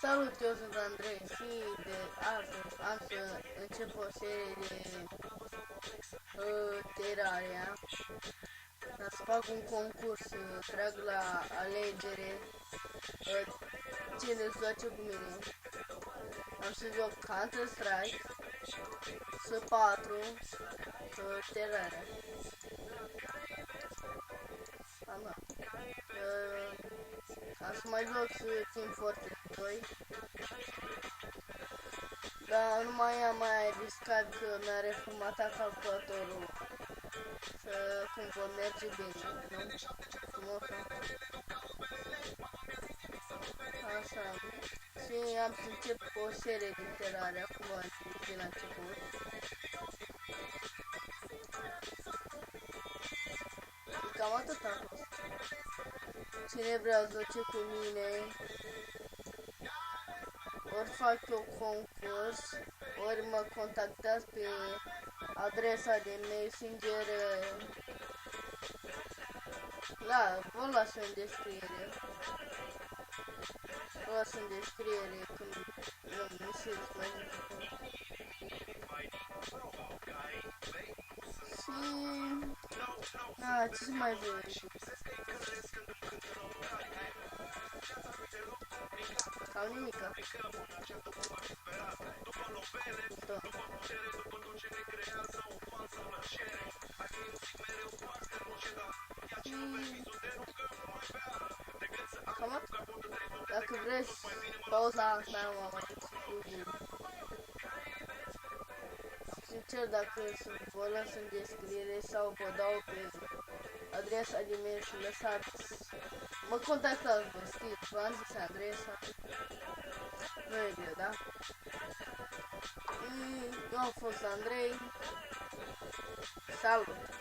Salut, eu sunt Andrei și de astăzi am să încep o serie de Terraria. Am să fac un concurs, trag la alegere cine se joace cu mine. Am să joc Counter-Strike, S4, Terraria. Am să mai joc Team Fortress 2. Dar nu mai am mai riscat că mi-a reformatat calculatorul. Să cum vă merge bine, nu? Frumos, așa. Și am să încep o serie de Terraria acum de la început. Și cam atât a fost. Cine vrea să joace cu mine, ori fac eu concurs, ori mă contactați pe adresa de Messenger. Da, vă las în descriere. Vă las în descriere când mi se mai și ce să mai zic? Cam nimica. Da. Cam atât. Dacă vreți pauza mea mai sincer, dacă vă las în descriere sau vă dau pe adresa de mail și lăsați, mă contactați, vă știți, v-am zis adresa. Nu e greu, da? Eu am fost Andrei. Salut!